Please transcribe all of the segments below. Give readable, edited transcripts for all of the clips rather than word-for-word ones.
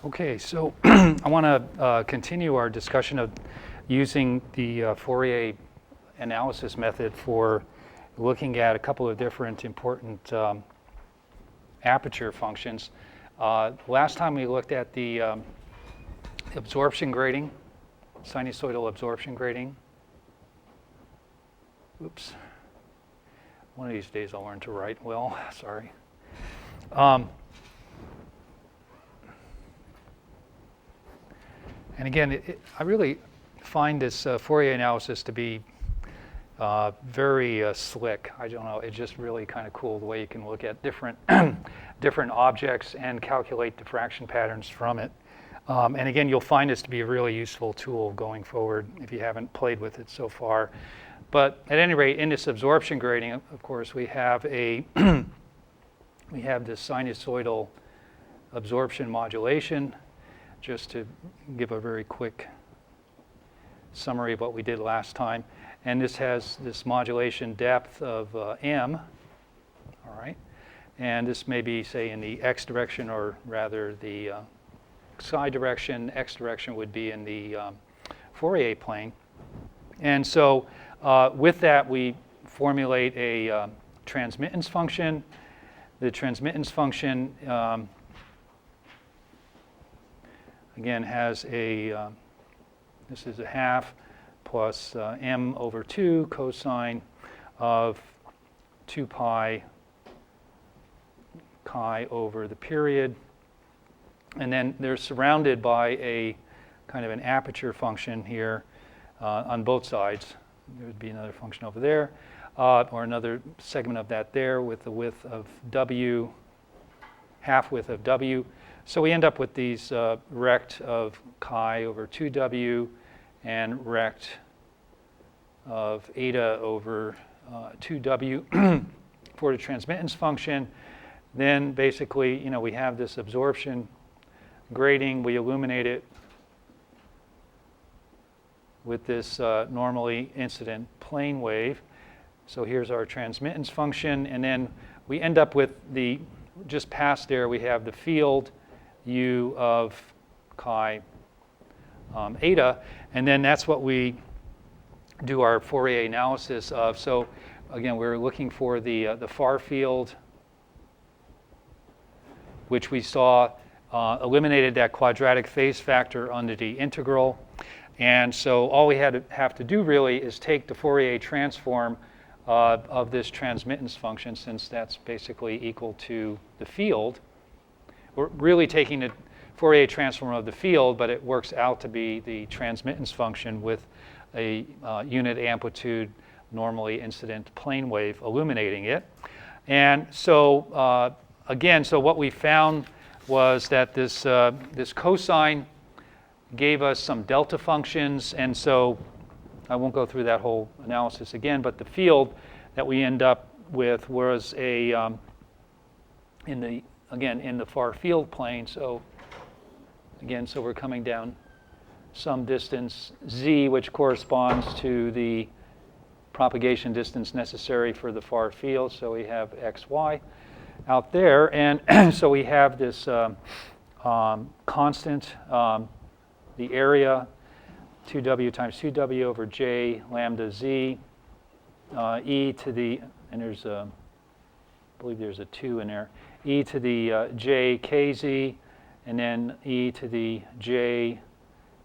Okay, so I want to continue our discussion of using the Fourier analysis method for looking at a couple of different important aperture functions. Last time we looked at the absorption grating, sinusoidal absorption grating. Oops. One of these days I'll learn to write well, sorry. And again, I really find this Fourier analysis to be very slick. I don't know, it's just really kind of cool the way you can look at different different objects and calculate diffraction patterns from it. And again, you'll find this to be a really useful tool going forward if you haven't played with it so far. But at any rate, in this absorption grating, of course, we have a we have this sinusoidal absorption modulation. Just to give a very quick summary of what we did last time. And this has this modulation depth of m, all right? And this may be, say, in the x direction, or rather the psi direction. X direction would be in the Fourier plane. And so with that, we formulate a transmittance function. The transmittance function again has a, this is a half plus m over 2 cosine of 2 pi chi over the period. And then they're surrounded by a kind of an aperture function here on both sides. There would be another function over there, or another segment of that there with the width of w, half width of w. So we end up with these rect of chi over 2w and rect of eta over 2w for the transmittance function. Then basically, you know, we have this absorption grating. We illuminate it with this normally incident plane wave. So here's our transmittance function. And then we end up with the, just past there, we have the field u of chi eta, and then that's what we do our Fourier analysis of. So again, we're looking for the far field, which we saw eliminated that quadratic phase factor under the integral. And so all we have to do really is take the Fourier transform of this transmittance function, since that's basically equal to the field. We're really taking the Fourier transform of the field, but it works out to be the transmittance function with a unit amplitude, normally incident plane wave illuminating it. And so again, so what we found was that this this cosine gave us some delta functions, and so I won't go through that whole analysis again, but the field that we end up with was a in the far field plane. So again, so we're coming down some distance z, which corresponds to the propagation distance necessary for the far field. So we have xy out there, and so we have this constant, the area 2w times 2w over j lambda z, e to the, and there's a, I believe there's a 2 in there, e to the j kz, and then e to the j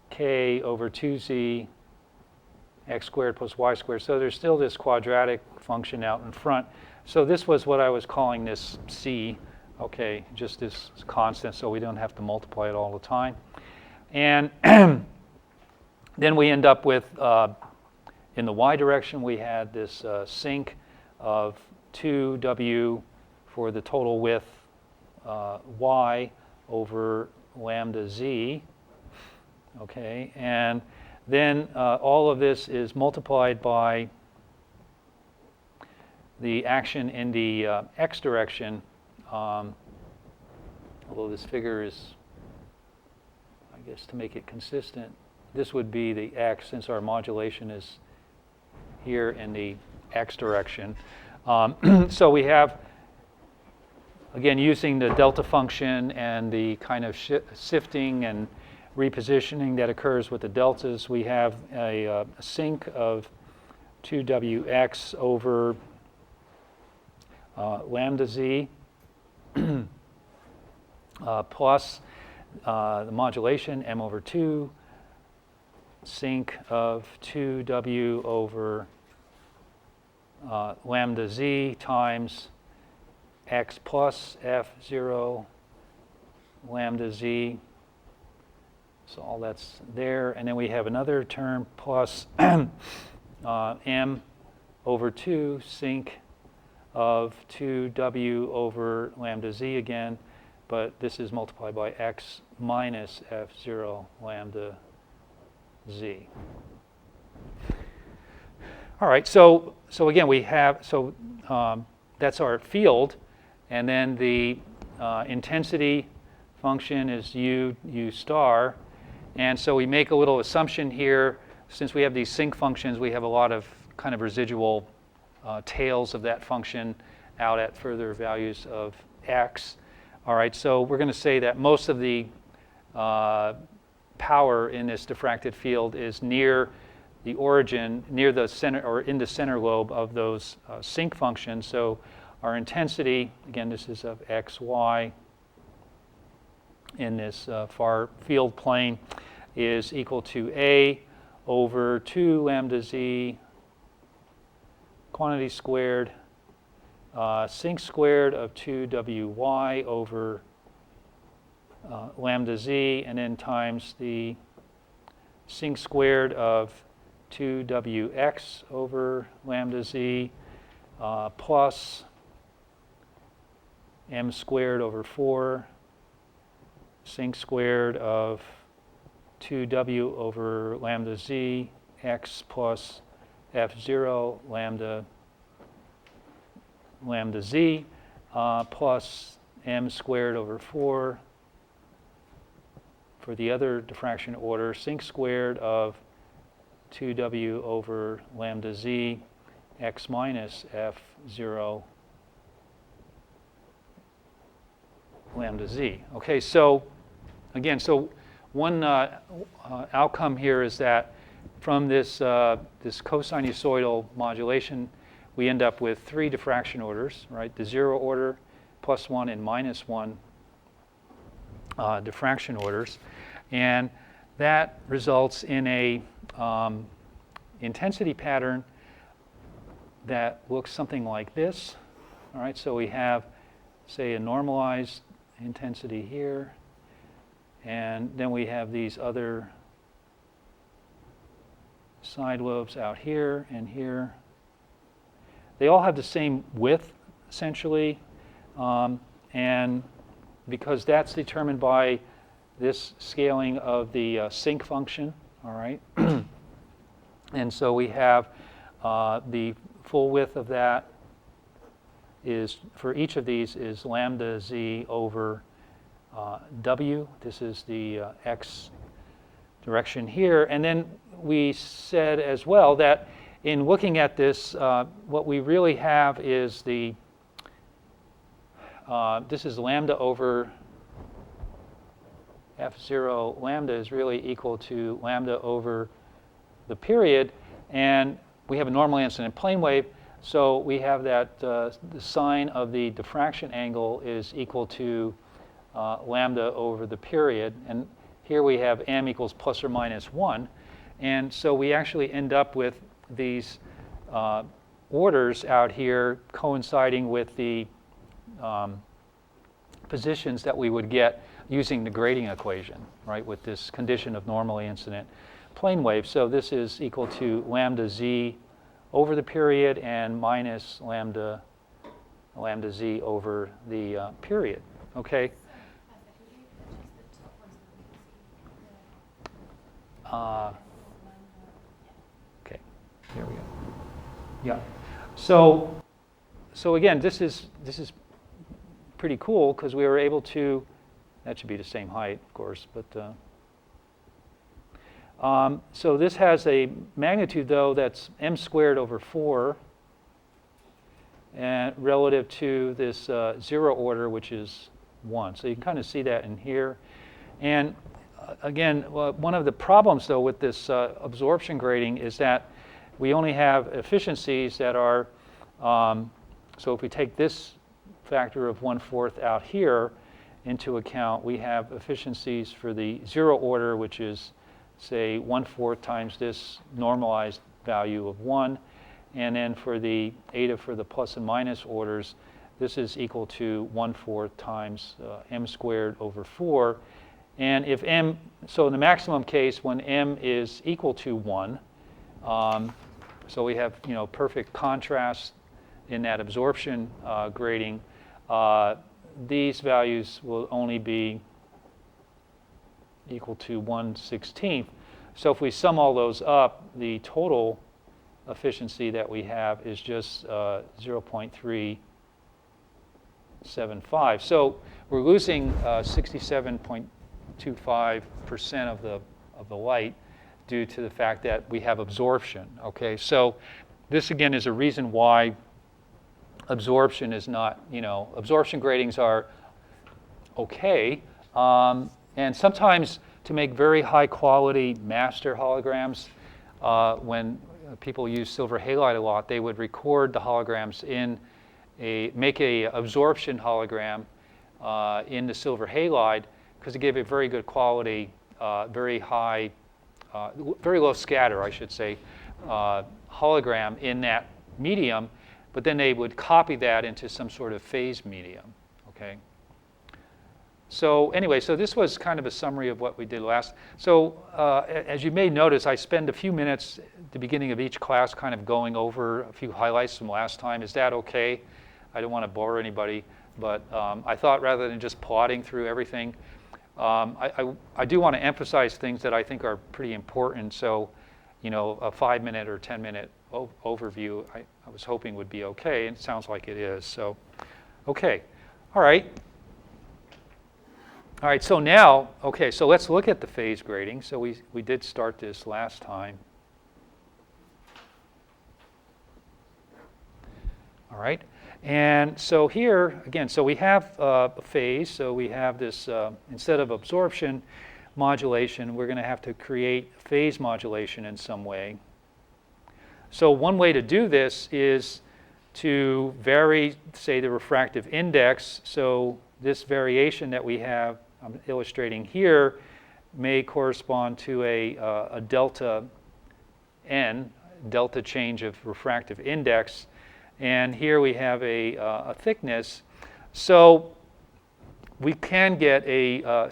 k over 2z x squared plus y squared. So there's still this quadratic function out in front. So this was what I was calling this c, okay, just this constant, so we don't have to multiply it all the time. And then we end up with, in the y direction, we had this sinc of 2w for the total width y over lambda z, okay, and then all of this is multiplied by the action in the x direction, although this figure is, I guess to make it consistent, this would be the x, since our modulation is here in the x direction. So we have again, using the delta function and the kind of sifting and repositioning that occurs with the deltas, we have a sinc of 2wx over lambda z plus the modulation m over 2 sinc of 2w over lambda z times x plus f0 lambda z. So all that's there. And then we have another term plus m over 2 sinc of 2w over lambda z again, but this is multiplied by x minus f0 lambda z. All right, so again we have, that's our field, and then the intensity function is u star, and so we make a little assumption here. Since we have these sinc functions, we have a lot of kind of residual tails of that function out at further values of x. All right, so we're going to say that most of the power in this diffracted field is near the origin, near the center, or in the center lobe of those sinc functions. So our intensity, again, this is of x, y in this far field plane, is equal to a over 2 lambda z quantity squared sinc squared of 2wy over lambda z, and then times the sinc squared of 2wx over lambda z plus m squared over 4 sinc squared of 2w over lambda z x plus f0 lambda z plus m squared over 4 for the other diffraction order, sinc squared of 2w over lambda z x minus f0 lambda z. Okay, so again, so one outcome here is that from this this cosinusoidal modulation, we end up with 3 diffraction orders, right? The 0 order, +1, and -1 diffraction orders, and that results in a intensity pattern that looks something like this. All right, so we have, say, a normalized intensity here, and then we have these other side lobes out here and here. They all have the same width, essentially, and because that's determined by this scaling of the sinc function, all right? And so we have the full width of that is, for each of these, is lambda z over w. This is the x direction here. And then we said as well that in looking at this, what we really have is the, this is lambda over f0 lambda is really equal to lambda over the period, and we have a normally incident plane wave, so we have that the sine of the diffraction angle is equal to lambda over the period, and here we have m equals plus or minus 1, and so we actually end up with these orders out here coinciding with the positions that we would get using the grading equation, right, with this condition of normally incident plane wave. So this is equal to lambda z over the period and minus lambda z over the period. Okay. Okay. Here we go. Yeah. So again, this is pretty cool because we were able to. That should be the same height, of course, but. So this has a magnitude, though, that's m squared over 4, and relative to this 0 order, which is 1. So you can kind of see that in here. And again, one of the problems, though, with this absorption grading is that we only have efficiencies that are, so if we take this factor of 1/4 out here into account, we have efficiencies for the 0 order, which is, say, 1/4 times this normalized value of 1. And then for the eta for the plus and minus orders, this is equal to 1/4 times m squared over 4. And if m, so in the maximum case, when m is equal to 1, so we have perfect contrast in that absorption grading, these values will only be equal to 1/16. So if we sum all those up, the total efficiency that we have is just 0.375. So we're losing 67.25% of the light due to the fact that we have absorption. Okay, so this again is a reason why absorption is not, absorption gratings are okay, and sometimes to make very high quality master holograms, when people use silver halide a lot, they would record the holograms make a absorption hologram in the silver halide, because it gave a very good quality, very high, very low scatter, I should say, hologram in that medium, but then they would copy that into some sort of phase medium, okay? So anyway, so this was kind of a summary of what we did last. So as you may notice, I spend a few minutes at the beginning of each class kind of going over a few highlights from last time. Is that okay? I don't want to bore anybody, but I thought rather than just plodding through everything, I do want to emphasize things that I think are pretty important. So, a 5-minute or 10-minute overview I was hoping would be okay, and it sounds like it is. So, okay, all right. All right, so now, okay, so let's look at the phase grading. So we did start this last time. All right, and so here, again, so we have a phase. So we have this, instead of absorption modulation, we're going to have to create phase modulation in some way. So one way to do this is to vary, say, the refractive index. So this variation that we have, I'm illustrating here, may correspond to a delta n, delta change of refractive index. And here we have a thickness. So we can get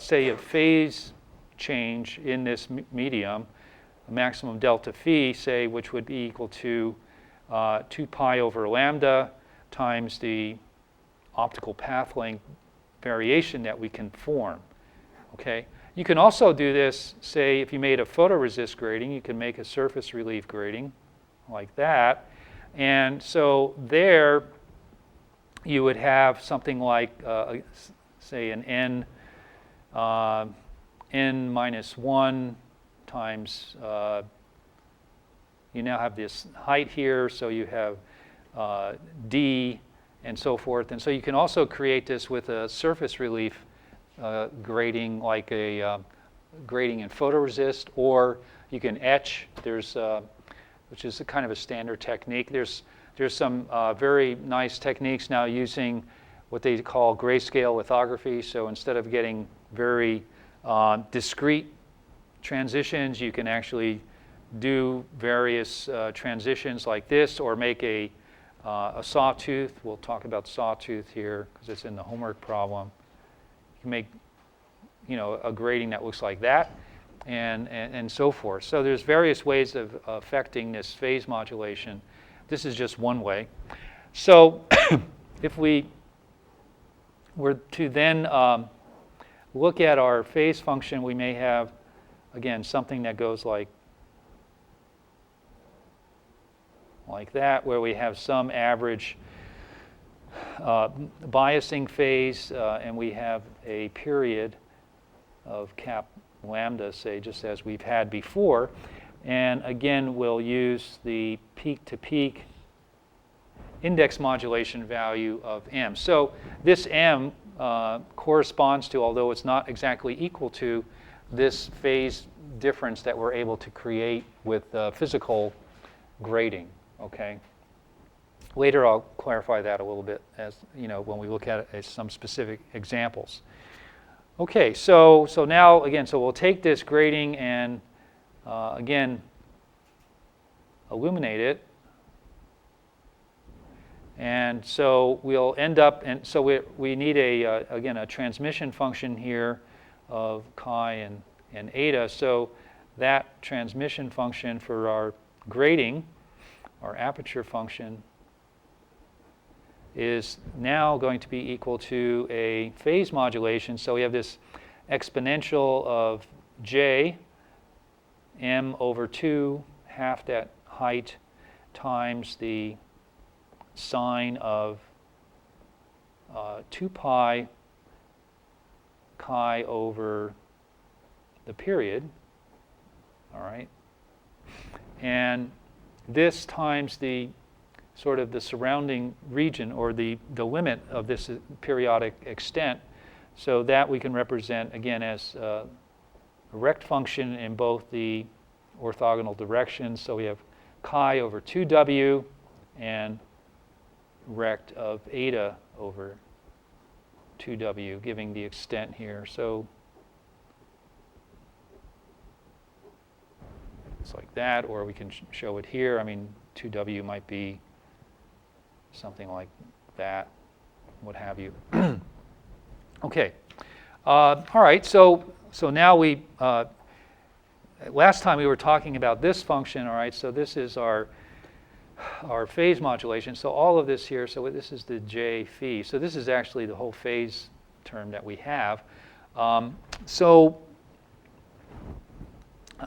say, a phase change in this medium, a maximum delta phi, say, which would be equal to 2 pi over lambda times the optical path length variation that we can form. Okay, you can also do this, say, if you made a photoresist grading, you can make a surface relief grading like that. And so there you would have something like, say, an n minus 1 times, you now have this height here, so you have d and so forth. And so you can also create this with a surface relief grading, like a grading in photoresist, or you can etch. There's which is a kind of a standard technique. There's some very nice techniques now using what they call grayscale lithography. So instead of getting very discrete transitions, you can actually do various transitions like this, or make a sawtooth. We'll talk about sawtooth here because it's in the homework problem. You can make, a grading that looks like that, and so forth. So there's various ways of affecting this phase modulation. This is just one way. So if we were to then look at our phase function, we may have, again, something that goes like that, where we have some average biasing phase, and we have a period of cap lambda, say, just as we've had before. And again, we'll use the peak to peak index modulation value of m. So this m corresponds to, although it's not exactly equal to, this phase difference that we're able to create with physical grading. Okay. Later, I'll clarify that a little bit as when we look at it as some specific examples. Okay, so now again, so we'll take this grading and again illuminate it, and so we'll end up, and so we need again a transmission function here of chi and eta. So that transmission function for our grading, our aperture function, is now going to be equal to a phase modulation. So we have this exponential of j, m over 2, half that height, times the sine of 2 pi chi over the period. All right. And this times the sort of the surrounding region, or the limit of this periodic extent, so that we can represent again as a rect function in both the orthogonal directions. So we have chi over 2w and rect of eta over 2w, giving the extent here. So it's like that, or we can show it here. I mean, 2w might be something like that, what have you. Okay. All right. So now we last time we were talking about this function. All right. So this is our phase modulation. So all of this here. So this is the j phi. So this is actually the whole phase term that we have.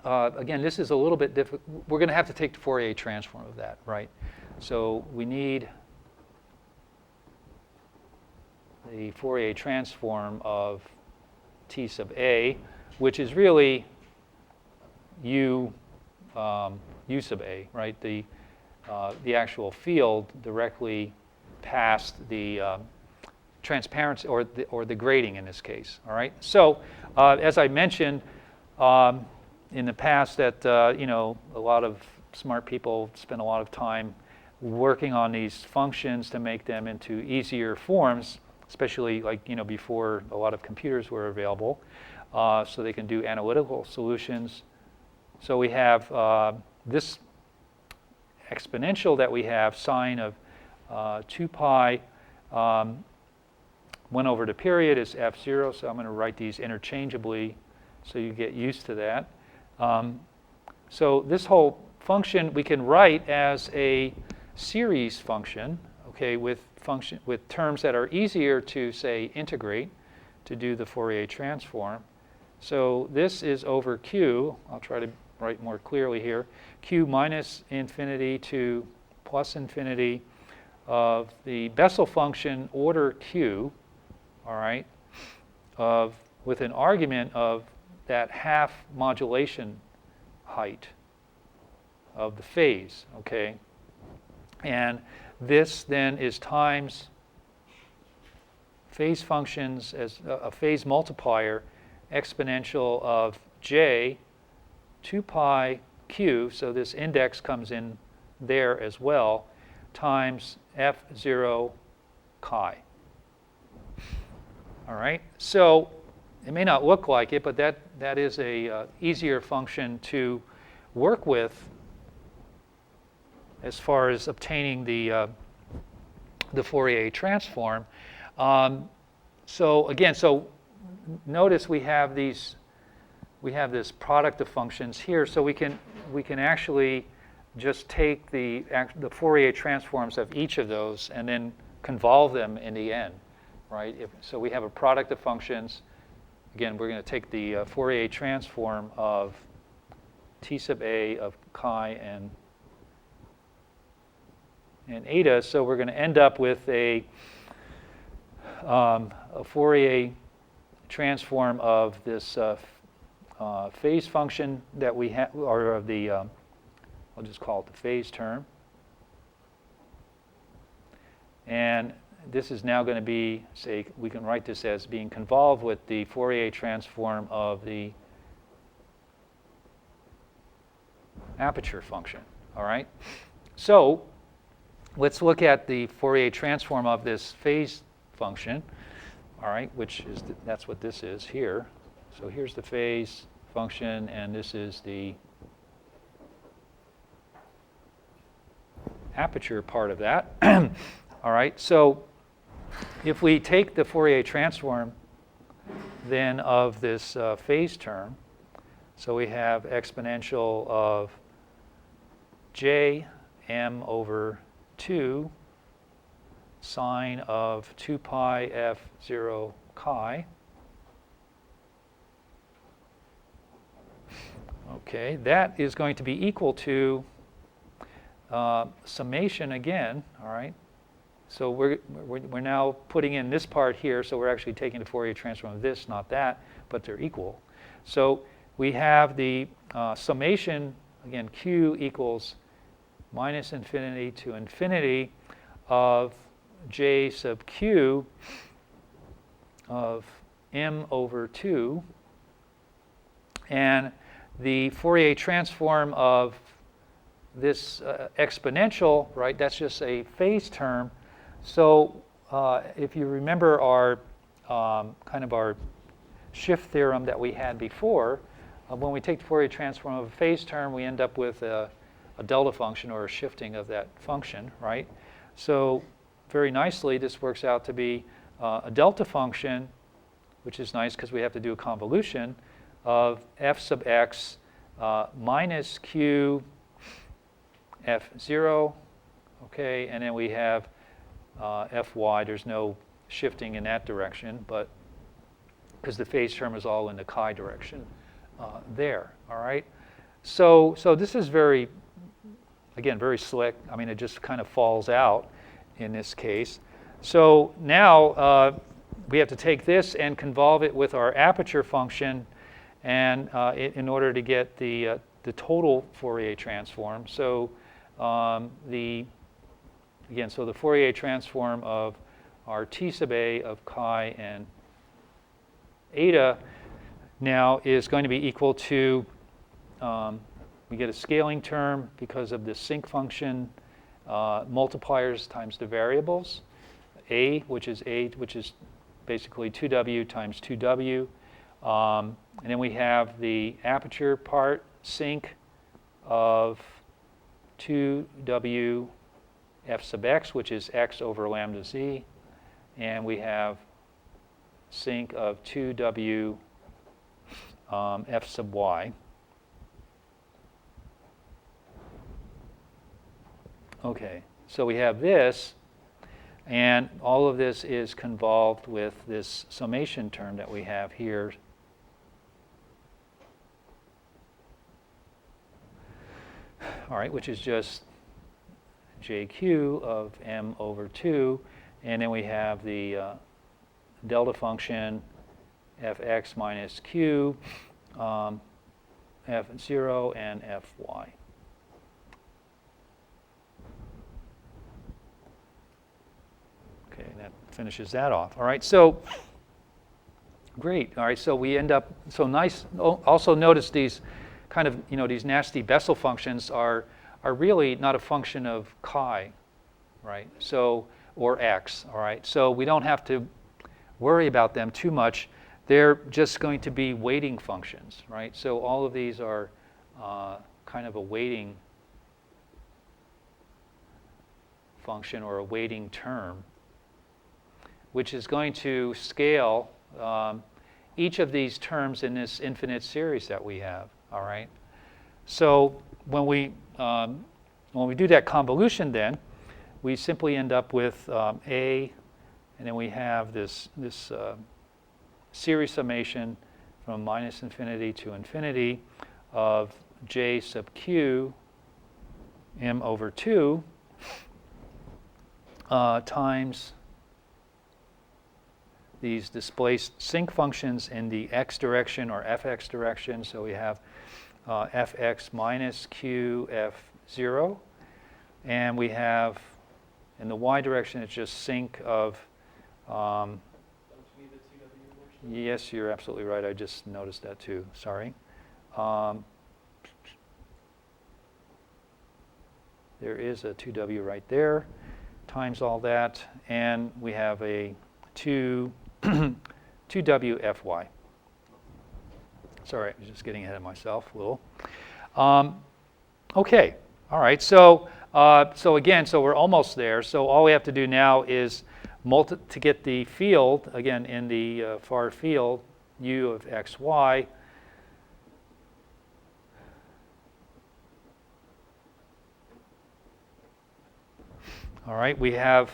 Again, this is a little bit difficult. We're going to have to take the Fourier transform of that, right? So we need the Fourier transform of T sub A, which is really U sub A, right? The actual field directly past the transparency, or the grading in this case. All right. So as I mentioned in the past, that a lot of smart people spend a lot of time working on these functions to make them into easier forms, especially before a lot of computers were available, so they can do analytical solutions. So we have this exponential that we have, sine of 2 pi 1 over the period is f0. So I'm going to write these interchangeably so you get used to that. So this whole function we can write as a series function, okay, with terms that are easier to, say, integrate to do the Fourier transform. So this is over q. I'll try to write more clearly here. Q minus infinity to plus infinity of the Bessel function order q, all right, with an argument of that half modulation height of the phase, okay? And this then is times phase functions as a phase multiplier exponential of j 2 pi q, so this index comes in there as well, times f0 chi. All right, so it may not look like it, but that is a easier function to work with as far as obtaining the Fourier transform. So again, so notice we have this product of functions here. So we can actually just take the Fourier transforms of each of those and then convolve them in the end, right? So we have a product of functions. Again, we're going to take the Fourier transform of T sub A of chi and eta. So we're going to end up with a Fourier transform of this phase function that we have, or of the, I'll just call it the phase term. And this is now going to be, say, we can write this as being convolved with the Fourier transform of the aperture function. All right? So let's look at the Fourier transform of this phase function, all right, which is, that's what this is here. So here's the phase function, and this is the aperture part of that. All right, so if we take the Fourier transform then of this phase term, so we have exponential of j m over 2 sine of 2 pi f0 chi. Okay, that is going to be equal to summation again, all right? So we're now putting in this part here, so we're actually taking the Fourier transform of this, not that, but they're equal. So we have the summation, again, q equals minus infinity to infinity of j sub q of m over 2. And the Fourier transform of this exponential, right, that's just a phase term. So if you remember our kind of our shift theorem that we had before, when we take the Fourier transform of a phase term, we end up with a delta function or a shifting of that function, right? So very nicely, this works out to be a delta function, which is nice because we have to do a convolution of f sub x minus q f0, okay, and then we have fy. There's no shifting in that direction, but because the phase term is all in the chi direction there, all right? So this is very, again, very slick. I mean, it just kind of falls out in this case. So now we have to take this and convolve it with our aperture function, and in order to get the total Fourier transform. So the Fourier transform of our t sub a of chi and eta now is going to be equal to, we get a scaling term because of the sinc function multipliers times the variables, a, which is basically 2w times 2w. And then we have the aperture part, sinc of 2w f sub x, which is x over lambda z. And we have sinc of 2w f sub y. Okay, so we have this, and all of this is convolved with this summation term that we have here. All right, which is just jq of m over 2, and then we have the delta function fx minus q, f0 and fy. Okay, that finishes that off. All right, so great. All right, so we end up, so nice. Also notice these kind of, these nasty Bessel functions are really not a function of chi, right? So, or x, all right? So we don't have to worry about them too much. They're just going to be weighting functions, right? So all of these are kind of a weighting function or a weighting term, which is going to scale each of these terms in this infinite series that we have, all right? So when we do that convolution then, we simply end up with a, and then we have this series summation from minus infinity to infinity of j sub q m over 2 times these displaced sinc functions in the x direction or fx direction. So we have fx minus q f0, and we have In the y direction, it's just sinc of, yes, you're absolutely right. I just noticed that too. Sorry. There is a 2w right there, times all that, and we have a 2w_fy. Sorry, I was just getting ahead of myself a little. Okay, all right. So again, so we're almost there. So all we have to do now is to get the field, again, in the far field, u of x, y. All right, we have,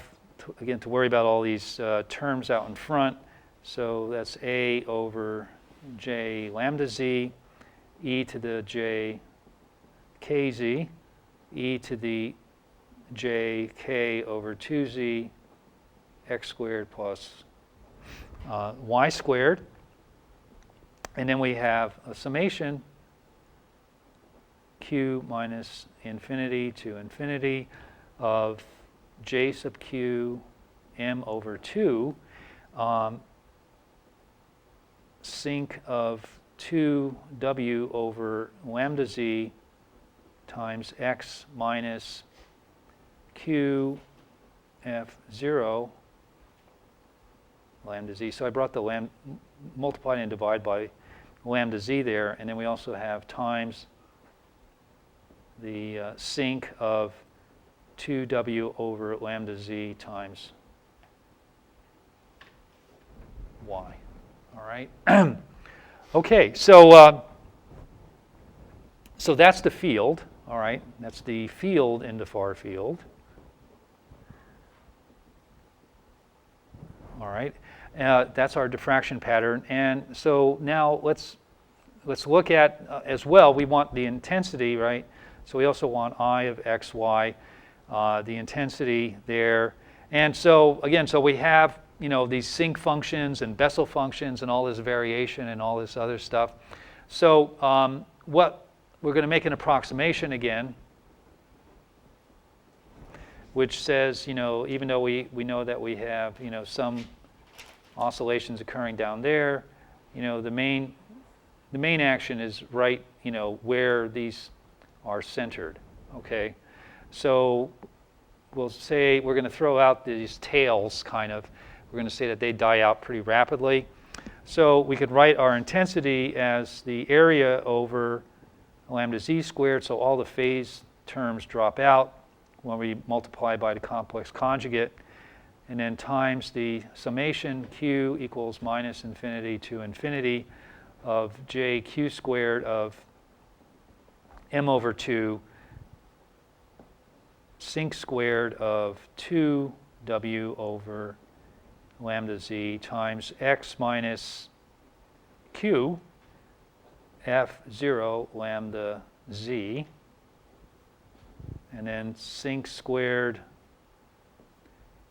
again, to worry about all these terms out in front. So that's a over j lambda z, e to the j kz, e to the j k over 2z, x squared plus y squared. And then we have a summation q minus infinity to infinity of j sub q m over 2, sinc of 2w over lambda z times x minus q f0 lambda z. So I brought the multiply and divide by lambda z there, and then we also have times the sinc of 2w over lambda z times y. All right. Okay, so that's the field. All right, that's the field in the far field. All right, that's our diffraction pattern. And so now let's look at as well. We want the intensity, right? So we also want I of x, y, the intensity there. And so again, so we have these sinc functions and Bessel functions and all this variation and all this other stuff. So what we're going to make an approximation again, which says, even though we know that we have, some oscillations occurring down there, the main action is right, where these are centered. Okay, so we'll say we're going to throw out these tails, kind of. We're going to say that they die out pretty rapidly. So we could write our intensity as the area over lambda z squared, so all the phase terms drop out when we multiply by the complex conjugate, and then times the summation q equals minus infinity to infinity of j q squared of m over 2 sinc squared of 2w over lambda z times x minus q f0 lambda z, and then sinc squared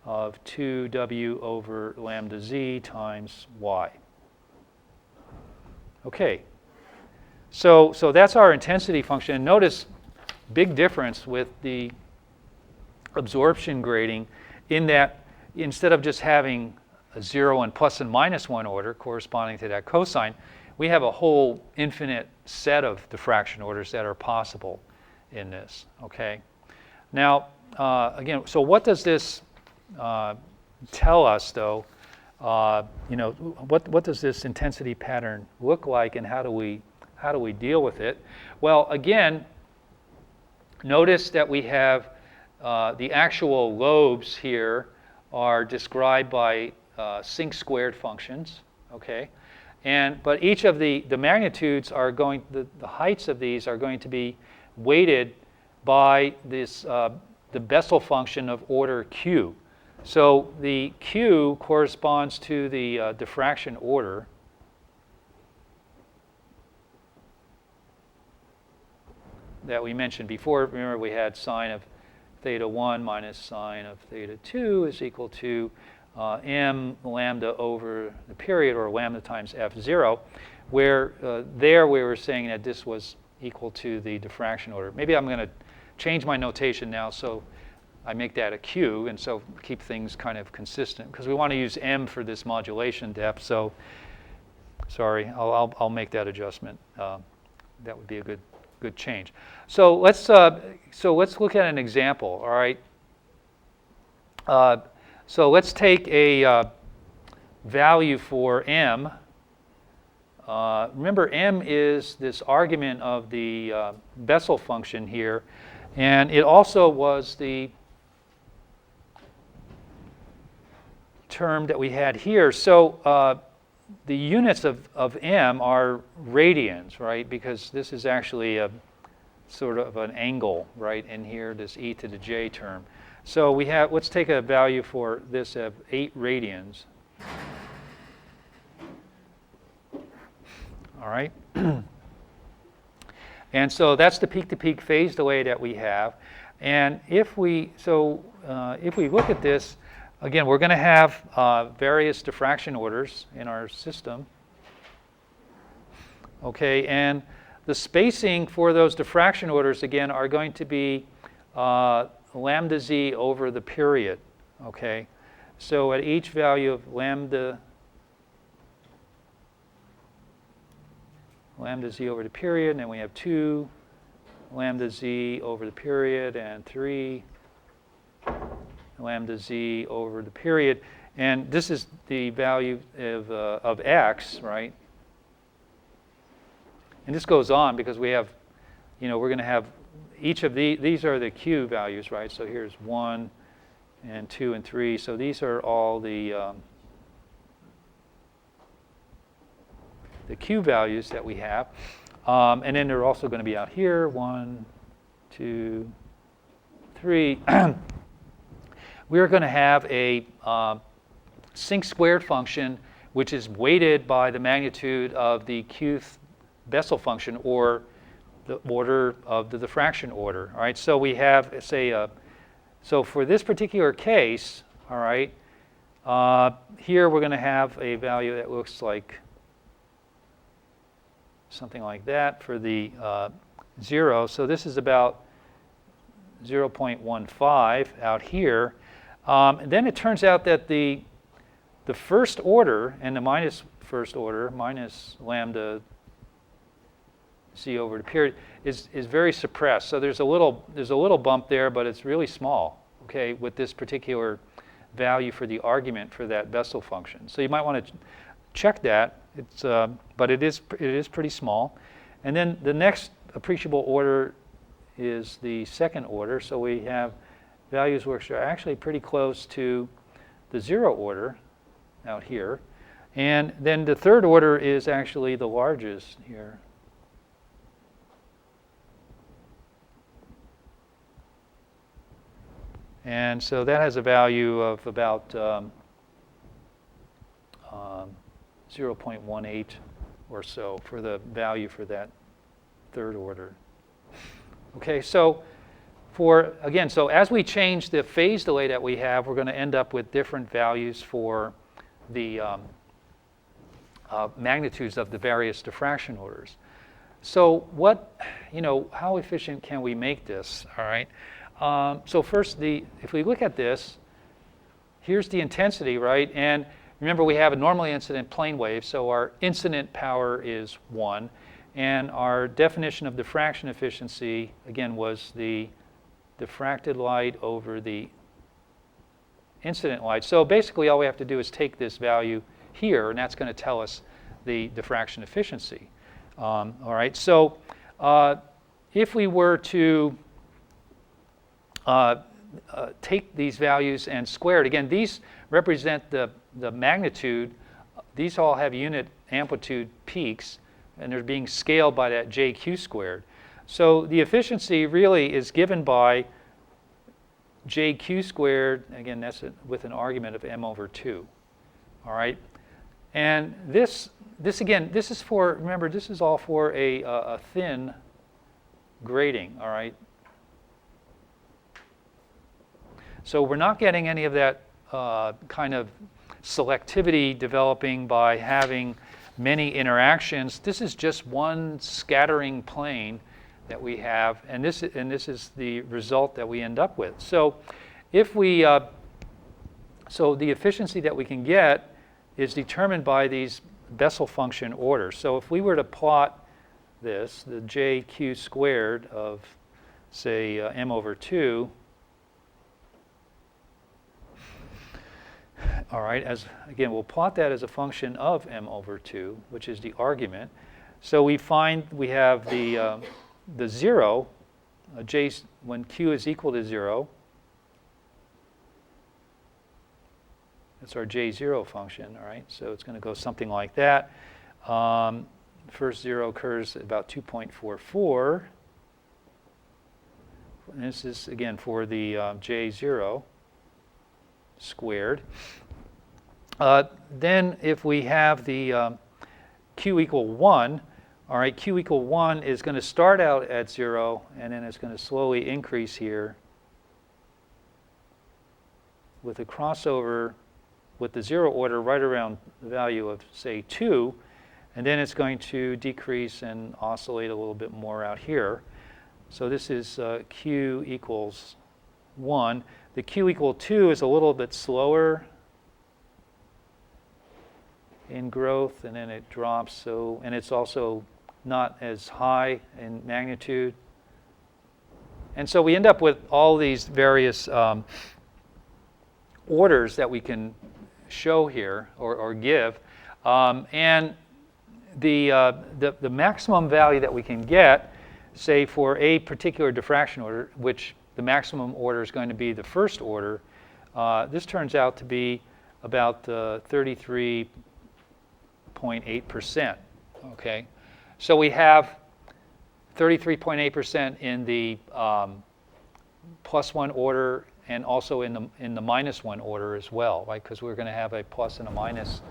of 2w over lambda z times y. Okay, so that's our intensity function. And notice big difference with the absorption grading in that instead of just having a 0 and plus and minus 1 order corresponding to that cosine, we have a whole infinite set of diffraction orders that are possible in this. Okay. Now, again, so what does this tell us, though? What does this intensity pattern look like, and how do we deal with it? Well, again, notice that we have the actual lobes here are described by sinc squared functions. Okay. But each of the magnitudes are going, the heights of these are going to be weighted by this, the Bessel function of order q. So the q corresponds to the diffraction order. That we mentioned before. Remember, we had sine of theta 1 minus sine of theta 2 is equal to m lambda over the period, or lambda times f0, where there we were saying that this was equal to the diffraction order. Maybe I'm going to change my notation now. So I make that a Q, and so keep things kind of consistent, because we want to use M for this modulation depth. So, sorry, I'll make that adjustment. That would be a good change. So let's look at an example. All right. So let's take a value for M. Remember, M is this argument of the Bessel function here, and it also was the term that we had here. So the units of M are radians, right? Because this is actually a sort of an angle, right? In here, this e to the j term. So we have, let's take a value for this of 8 radians. All right. And so that's the peak-to-peak phase delay that we have. And if we look at this, again, we're going to have various diffraction orders in our system. Okay, and the spacing for those diffraction orders, again, are going to be lambda z over the period. Okay, so at each value of lambda z over the period, and then we have 2 lambda z over the period, and 3 lambda z over the period. And this is the value of x, right? And this goes on because we have, we're going to have each of these are the q values, right? So here's 1 and 2 and 3. So these are all the q values that we have. And then they're also going to be out here, 1, 2, 3. We're going to have a sinc squared function, which is weighted by the magnitude of the qth Bessel function, or the order of the diffraction order. All right, so we have, say, so for this particular case, all right, here we're going to have a value that looks like something like that for the 0. So this is about 0.15 out here. And then it turns out that the first order and the minus first order, minus lambda z over the period, is very suppressed. So there's a little bump there, but it's really small, okay, with this particular value for the argument for that Bessel function. So you might want to check that. It's but it is pretty small. And then the next appreciable order is the second order. So we have values which are actually pretty close to the 0 order out here. And then the third order is actually the largest here. And so that has a value of about 0.18 or so for the value for that third order. Okay, so so as we change the phase delay that we have, we're going to end up with different values for the magnitudes of the various diffraction orders. So how efficient can we make this? All right. So first, if we look at this, here's the intensity, right? And remember, we have a normally incident plane wave, so our incident power is 1. And our definition of diffraction efficiency, again, was the diffracted light over the incident light. So basically, all we have to do is take this value here, and that's going to tell us the diffraction efficiency. All right, so if we were to take these values and square it, again, these represent the magnitude. These all have unit amplitude peaks, and they're being scaled by that JQ squared. So the efficiency really is given by JQ squared. Again, that's with an argument of m over 2. All right, and this again, this is for, remember, this is all for a thin grating. All right. So we're not getting any of that kind of selectivity developing by having many interactions. This is just one scattering plane that we have, and this is the result that we end up with. So if we, so the efficiency that we can get is determined by these Bessel function orders. So if we were to plot this, the JQ squared of, say, m over 2, all right, again, we'll plot that as a function of m over 2, which is the argument. So we find we have the 0, j, when q is equal to 0, that's our j0 function, all right? So it's going to go something like that. First 0 occurs at about 2.44. And this is, again, for the j0 squared. Then if we have the q equal 1, all right, q equal 1 is going to start out at 0, and then it's going to slowly increase here with a crossover with the 0 order right around the value of, say, 2, and then it's going to decrease and oscillate a little bit more out here. So this is q equals 1. The q equal 2 is a little bit slower in growth, and then it drops. So, and it's also not as high in magnitude. And so we end up with all these various orders that we can show here or give. And the maximum value that we can get, say for a particular diffraction order, which the maximum order is going to be the first order, this turns out to be about 33.8%. Okay, so we have 33.8% in the +1 order, and also in the -1 order as well, right? Because we're going to have a plus and a minus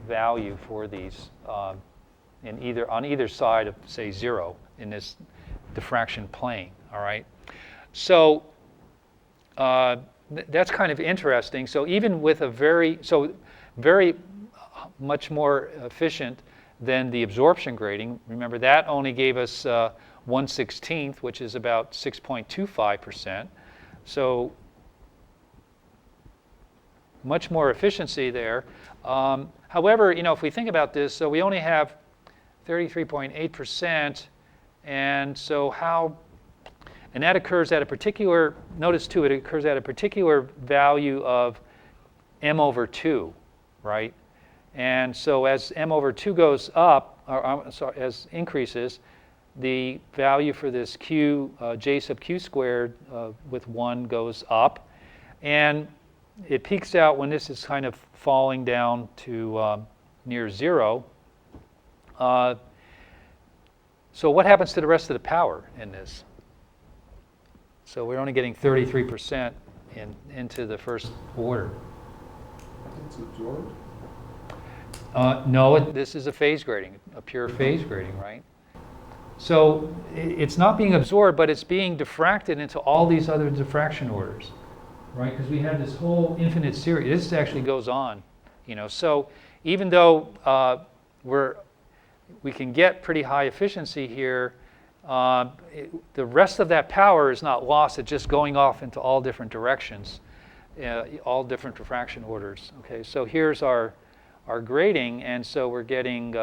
value for these on either side of, say, 0 in this diffraction plane. All right, so that's kind of interesting. So even with a very much more efficient than the absorption grating. Remember, that only gave us 1/16, which is about 6.25%. So much more efficiency there. However, if we think about this, so we only have 33.8%, and so and that occurs at a particular, notice too, it occurs at a particular value of m over 2, right? And so as m over 2 goes up, as increases, the value for this q, j sub q squared with 1 goes up. And it peaks out when this is kind of falling down to near 0. So what happens to the rest of the power in this? So we're only getting 33% into the first order. It's absorbed? No, this is a phase grating, a pure phase grating, right? So it's not being absorbed, but it's being diffracted into all these other diffraction orders, right? Because we have this whole infinite series. This actually goes on, So even though we can get pretty high efficiency here, the rest of that power is not lost. It's just going off into all different directions, all different diffraction orders. Okay, so here's our grating, and so we're getting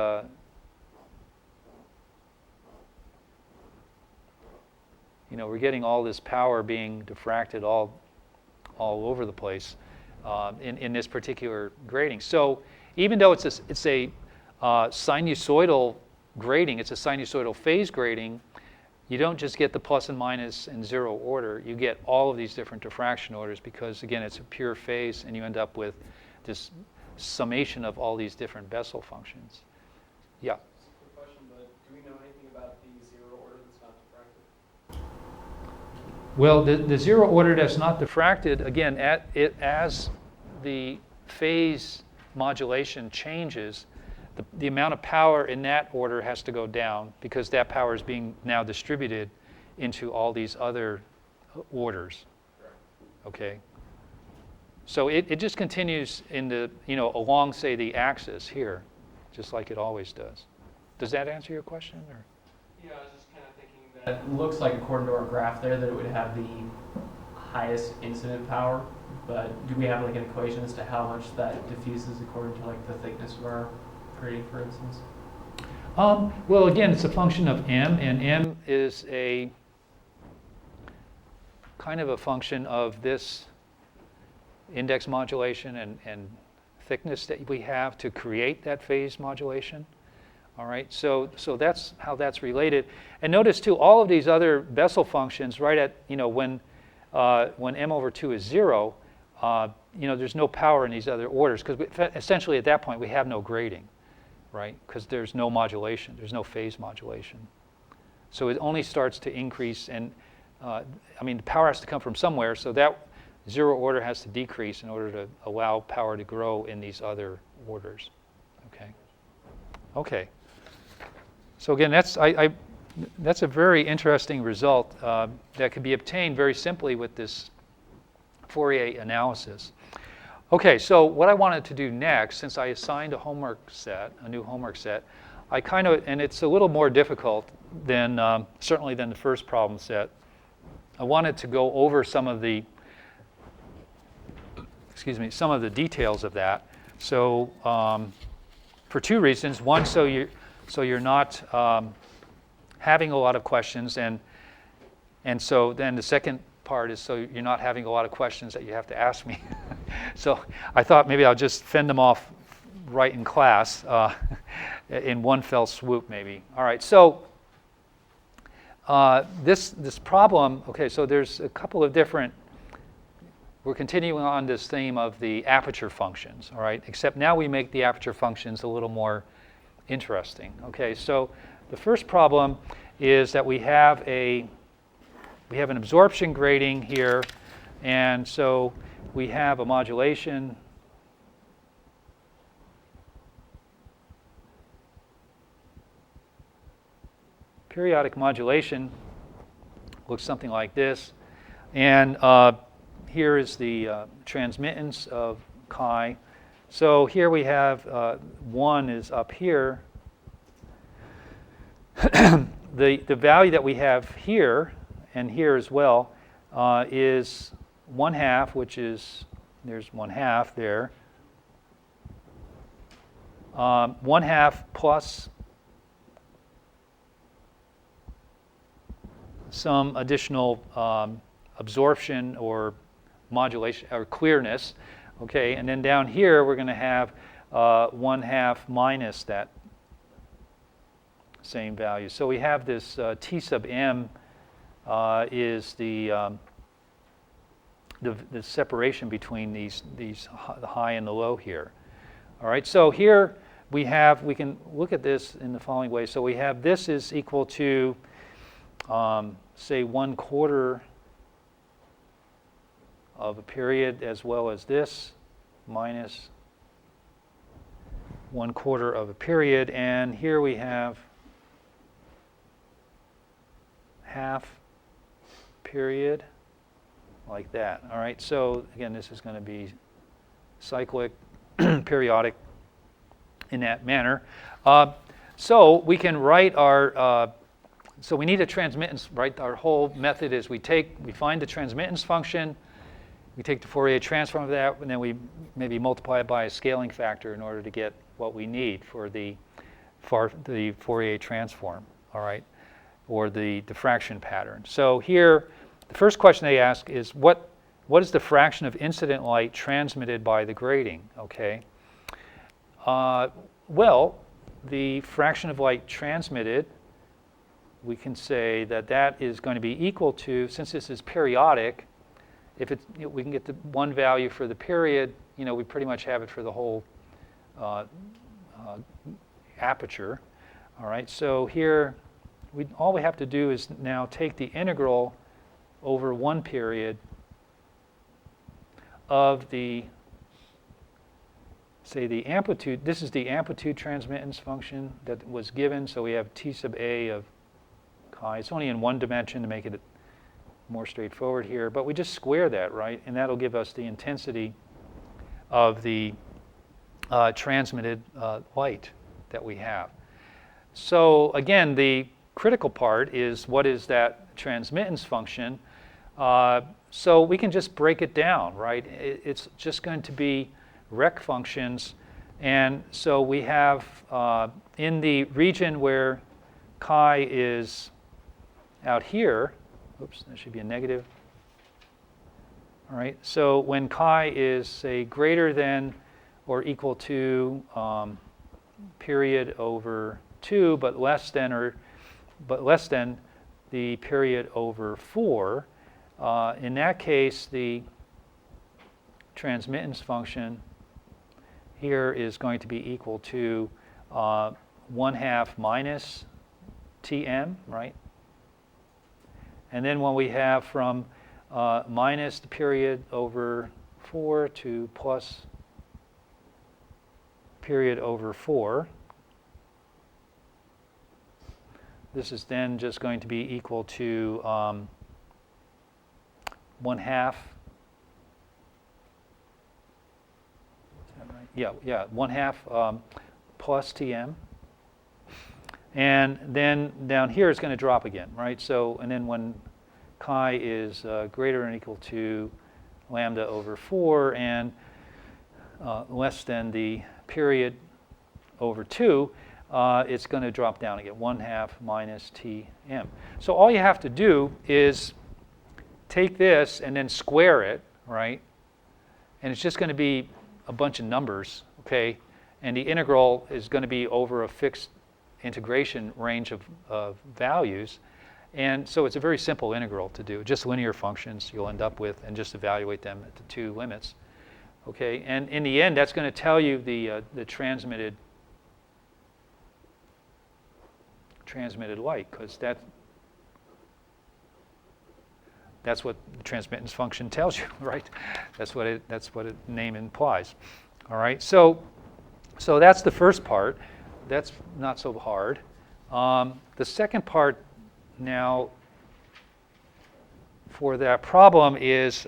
we're getting all this power being diffracted all over the place in this particular grating. So even though it's a sinusoidal grating, it's a sinusoidal phase grating, you don't just get the plus and minus in 0 order. You get all of these different diffraction orders because, again, it's a pure phase, and you end up with this summation of all these different Bessel functions. Yeah? Quick question, but do we know anything about the 0 order that's not diffracted? Well, the 0 order that's not diffracted, again, as the phase modulation changes, the amount of power in that order has to go down because that power is being now distributed into all these other orders. Okay. So it just continues in the along, say, the axis here, just like it always does. Does that answer your question? Or? Yeah, I was just kind of thinking that it looks like according to our graph there that it would have the highest incident power, but do we have like an equation as to how much that diffuses according to like the thickness of our grating, for instance? Well, again, it's a function of m, and m is a kind of a function of this index modulation and thickness that we have to create that phase modulation. All right, so that's how that's related. And notice too, all of these other Bessel functions, right at, when m over 2 is 0, there's no power in these other orders, because essentially at that point we have no grading, right? Because there's no modulation, there's no phase modulation. So it only starts to increase, and the power has to come from somewhere, so that 0 order has to decrease in order to allow power to grow in these other orders. Okay. So again, that's a very interesting result that could be obtained very simply with this Fourier analysis. Okay, so what I wanted to do next, since I assigned a new homework set, and it's a little more difficult than certainly than the first problem set. I wanted to go over some of the details of that. So for two reasons. One, so you're not having a lot of questions, and so then the second part is so you're not having a lot of questions that you have to ask me. So I thought maybe I'll just fend them off right in class in one fell swoop maybe. All right, so this problem, okay, so there's a couple of different, we're continuing on this theme of the aperture functions, all right, except now we make the aperture functions a little more interesting. Okay, so the first problem is that we have an absorption grating here, and so we have a modulation periodic modulation looks something like this, and here is the transmittance of chi. So here we have 1 is up here. The value that we have here and here as well is 1/2, which is, there's 1/2 there. 1/2 plus some additional absorption or modulation or clearness. Okay, and then down here we're going to have 1/2 minus that same value. So we have this T sub m is the separation between these the high and the low here. All right, so here we can look at this in the following way. So we have this is equal to say 1/4 of a period, as well as this minus 1/4 of a period, and here we have half period, like that. All right, so again, this is going to be cyclic, periodic in that manner. So we can write our, so we need a transmittance, right? Our whole method is we find the transmittance function, we take the Fourier transform of that, and then we maybe multiply it by a scaling factor in order to get what we need for the Fourier transform, all right, or the diffraction pattern. So here, the first question they ask is what is the fraction of incident light transmitted by the grating? Okay. Well, the fraction of light transmitted, we can say that is going to be equal to, since this is periodic, if we can get the one value for the period, we pretty much have it for the whole aperture. All right, so here, all we have to do is now take the integral over one period of the, say, the amplitude. This is the amplitude transmittance function that was given. So we have T sub a of chi. It's only in one dimension to make it more straightforward here, but we just square that, right? And that'll give us the intensity of the transmitted light that we have. So again, the critical part is what is that transmittance function? So we can just break it down, right? It's just going to be rec functions. And so we have in the region where chi is out here, oops, that should be a negative. All right, so when chi is, say, greater than or equal to period over 2, but less than the period over 4, in that case, the transmittance function here is going to be equal to 1/2 minus Tm, right? And then when we have from minus the period over 4 to plus period over 4, this is then just going to be equal to 1/2. Is that right? Yeah, 1/2 plus Tm. And then down here it's going to drop again, right? So, and then when chi is greater than or equal to lambda over 4 and less than the period over 2, it's going to drop down again, 1/2 minus Tm. So all you have to do is take this and then square it, right? And it's just going to be a bunch of numbers, okay? And the integral is going to be over a fixed integration range of values. And so it's a very simple integral to do. Just linear functions you'll end up with, and just evaluate them at the two limits. Okay, and in the end, that's going to tell you the transmitted light, because that's what the transmittance function tells you, right? That's what its name implies. All right, so that's the first part. That's not so hard. The second part now for that problem is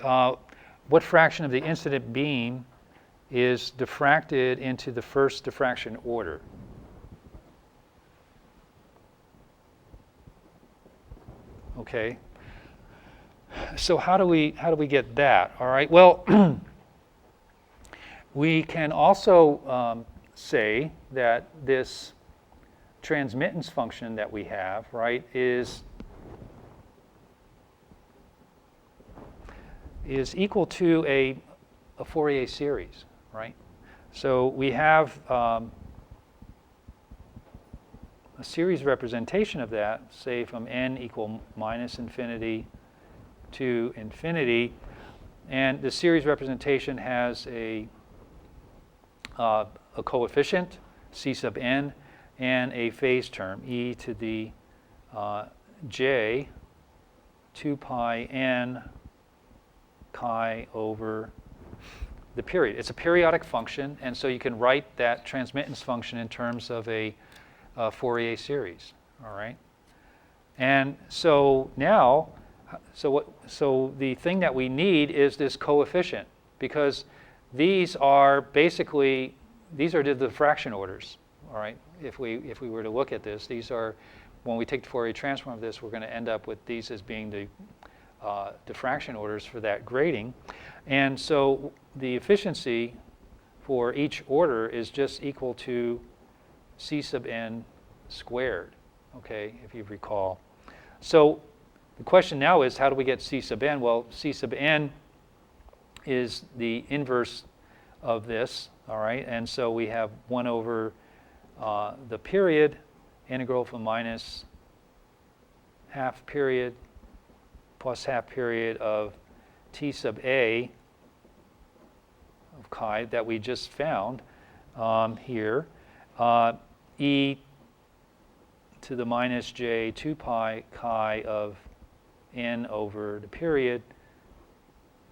what fraction of the incident beam is diffracted into the first diffraction order. Okay. So how do we get that? All right. Well, we can also say that this transmittance function that we have, right, is equal to a Fourier series, right? So we have a series representation of that, say from n equal minus infinity to infinity, and the series representation has a coefficient, c sub n, and a phase term, e to the j 2 pi n chi over the period. It's a periodic function, and so you can write that transmittance function in terms of a Fourier series. All right, and so now, so the thing that we need is this coefficient, because these are basically the diffraction orders. All right, if we were to look at this, these are, when we take the Fourier transform of this, we're going to end up with these as being the diffraction orders for that grading. And so the efficiency for each order is just equal to c sub n squared, okay, if you recall. So the question now is, how do we get c sub n? Well, c sub n is the inverse of this, all right? And so we have 1 over the period, integral from minus half period plus half period of t sub a of chi that we just found here, e to the minus j 2 pi chi of n over the period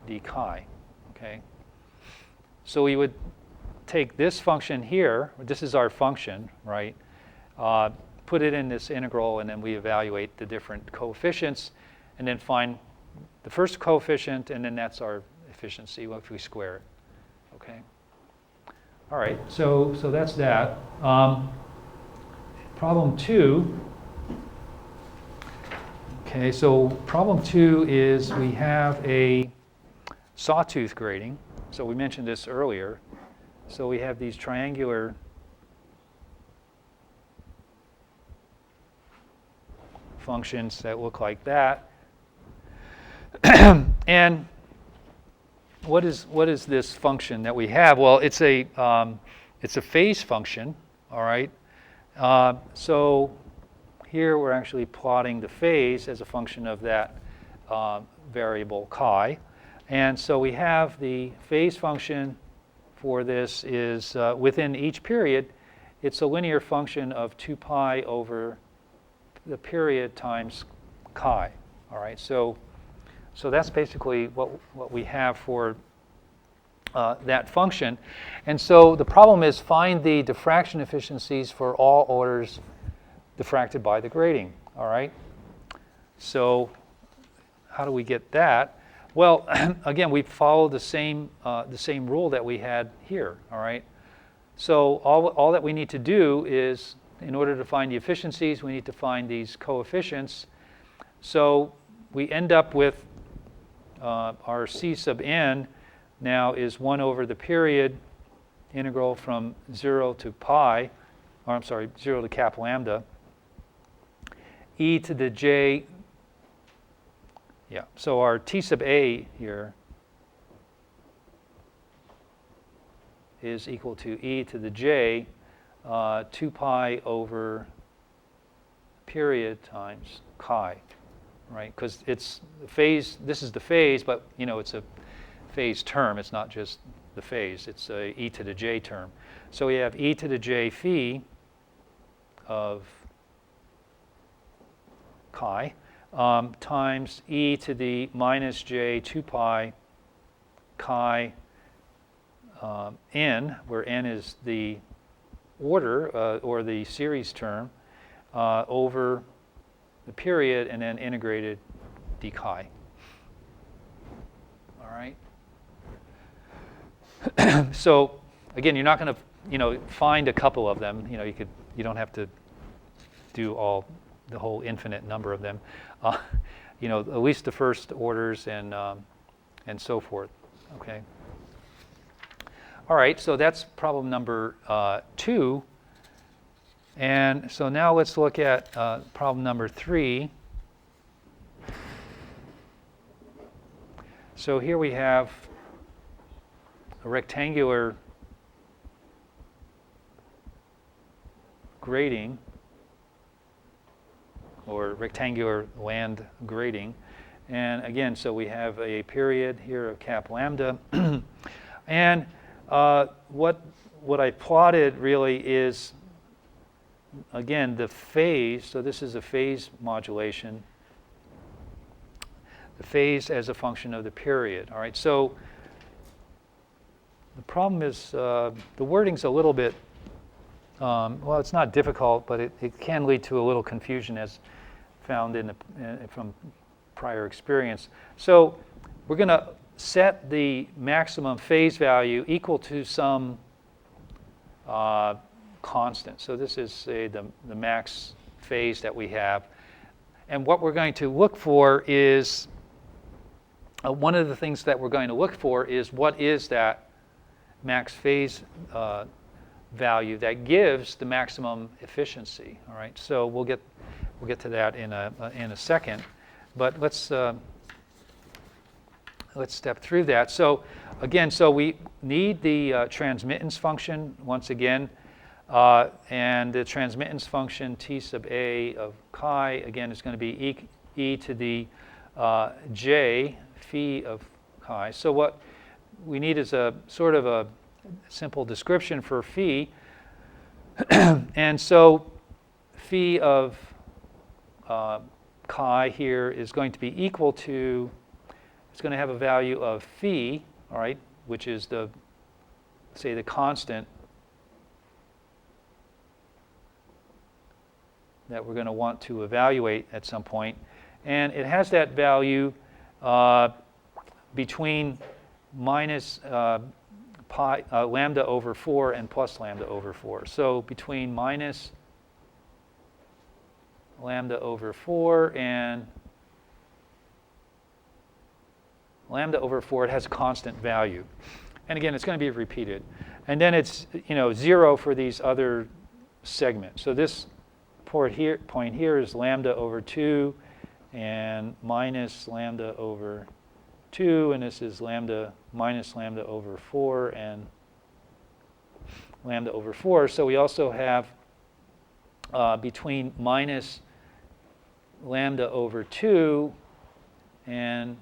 d chi, okay? So we would take this function here, this is our function, right? Put it in this integral, and then we evaluate the different coefficients, and then find the first coefficient, and then that's our efficiency if we square it, okay? All right, so that's that. Problem 2, okay. Okay, so problem 2 is we have a sawtooth grating. So we mentioned this earlier. So we have these triangular functions that look like that. And what is this function that we have? Well, it's a phase function, all right? So here we're actually plotting the phase as a function of that variable chi. And so we have the phase function for this is within each period, it's a linear function of 2 pi over the period times chi. All right, so that's basically what we have for that function. And so the problem is find the diffraction efficiencies for all orders diffracted by the grating. All right, so how do we get that? Well, again, we follow the same rule that we had here. All right, so all that we need to do is, in order to find the efficiencies, we need to find these coefficients. So we end up with our C sub n now is 1 over the period integral from 0 to pi, or I'm sorry, 0 to cap lambda, e to the j. Yeah, so our T sub a here is equal to e to the j 2 pi over period times chi, right? Because it's the phase, this is the phase, but it's a phase term. It's not just the phase. It's a e to the j term. So we have e to the j phi of chi times e to the minus j 2 pi chi n, where n is the order or the series term, over the period and then integrated d chi. All right. So again, you're not going to find a couple of them. You don't have to do the whole infinite number of them. At least the first orders and so forth. Okay. All right, so that's problem number 2. And so now let's look at problem number 3. So here we have a rectangular grating, or rectangular land grating. And again, so we have a period here of cap lambda. And what I plotted really is, again, the phase. So this is a phase modulation. The phase as a function of the period. All right. So the problem is the wording's a little bit, well, it's not difficult, but it can lead to a little confusion, as found from prior experience. So we're going to set the maximum phase value equal to some constant. So this is, say, the max phase that we have. And what we're going to look for is, one of the things that we're going to look for is what is that max phase value that gives the maximum efficiency. All right, so we'll get to that in a second, but let's step through that. So again, so we need the transmittance function once again, and the transmittance function T sub a of chi again is going to be e to the j phi of chi. So what we need is a sort of a simple description for phi, and so phi of chi here is going to be equal to, it's going to have a value of phi, all right, which is the constant that we're going to want to evaluate at some point. And it has that value between minus lambda over 4 and plus lambda over 4. So between minus lambda over 4 and lambda over 4, it has a constant value. And again, it's going to be repeated. And then it's 0 for these other segments. So this point here is lambda over 2 and minus lambda over 2, and this is lambda minus lambda over 4 and lambda over 4. So we also have between minus lambda over 2 and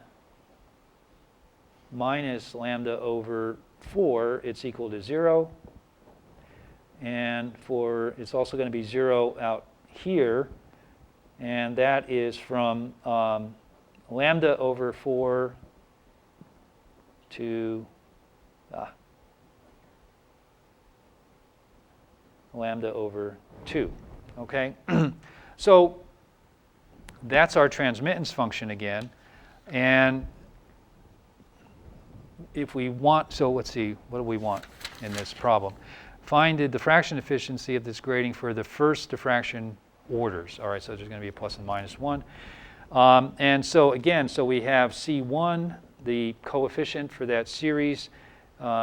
minus lambda over 4, it's equal to 0. And it's also going to be 0 out here. And that is from lambda over 4 to lambda over 2. Okay? So that's our transmittance function again. And if we want, so let's see, what do we want in this problem? Find the diffraction efficiency of this grating for the first diffraction orders. All right, so there's going to be a plus and minus 1. And so again, so we have C1, the coefficient for that series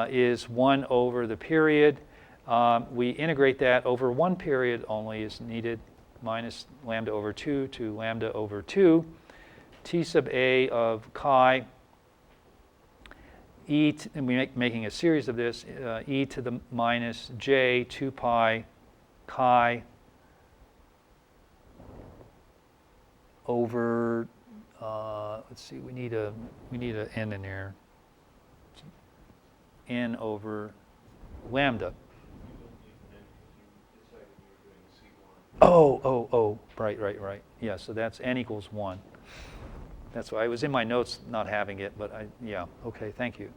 is 1 over the period. We integrate that over 1 period only is needed, minus lambda over 2 to lambda over 2. T sub A of chi, and we're making a series of this, e to the minus j 2 pi chi over, let's see, we need a n in there, n over lambda. Oh, right. Yeah, so that's n equals 1. That's why I was in my notes not having it, but yeah, okay, thank you.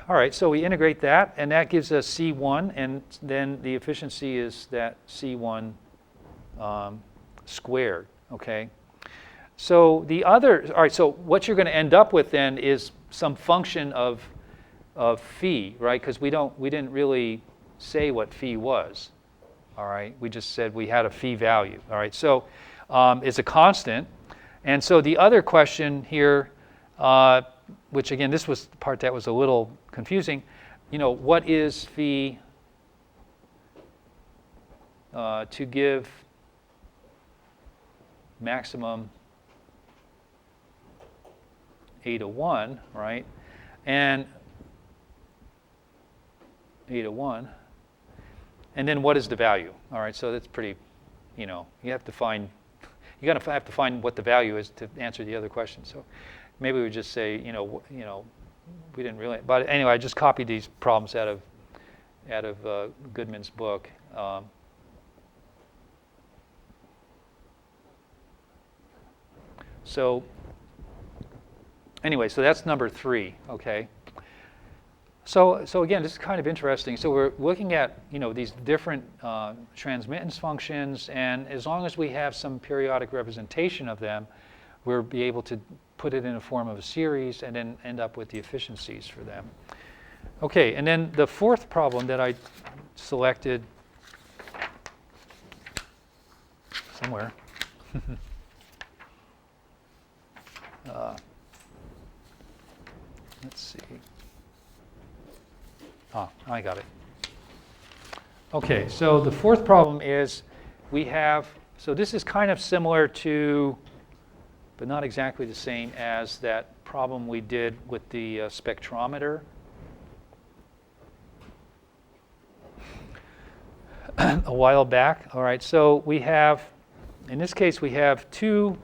All right, so we integrate that, and that gives us C1, and then the efficiency is that C1 squared, okay? So all right, so what you're going to end up with then is some function of phi, right? Because we didn't really say what phi was, all right? We just said we had a phi value, all right? So it's a constant. And so the other question here, which again, this was the part that was a little confusing, what is phi to give maximum a to 1, right? And a to 1. And then what is the value? All right, so that's pretty, you have to find, you're going to have to find what the value is to answer the other question. So maybe we would just say, we didn't really, but anyway, I just copied these problems out of Goodman's book. So anyway, so that's number 3, okay? So again, this is kind of interesting. So we're looking at, these different transmittance functions, and as long as we have some periodic representation of them, we'll be able to put it in a form of a series and then end up with the efficiencies for them. Okay, and then the fourth problem that I selected somewhere. Let's see. I got it. Okay, so the fourth problem is we have, so this is kind of similar to, but not exactly the same as that problem we did with the spectrometer. A while back. All right, so we have, in this case, we have two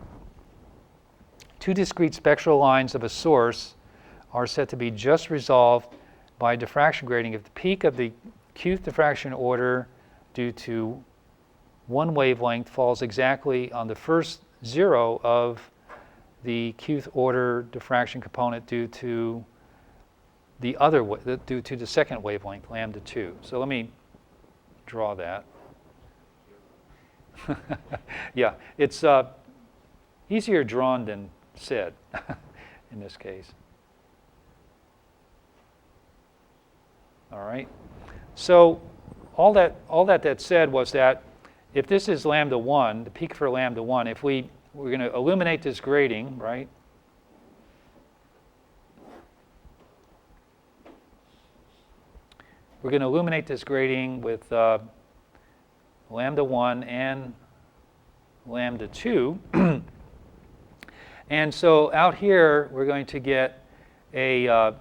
discrete spectral lines of a source are said to be just resolved by diffraction grating if the peak of the qth diffraction order due to one wavelength falls exactly on the first 0 of the qth order diffraction component due to the second wavelength, lambda 2. So let me draw that. Yeah, it's easier drawn than said in this case. All right. So all that said was that if this is lambda 1, the peak for lambda 1, if we're going to illuminate this grating, right? we're going to illuminate this grading with lambda 1 and lambda 2. And so out here, we're going to get a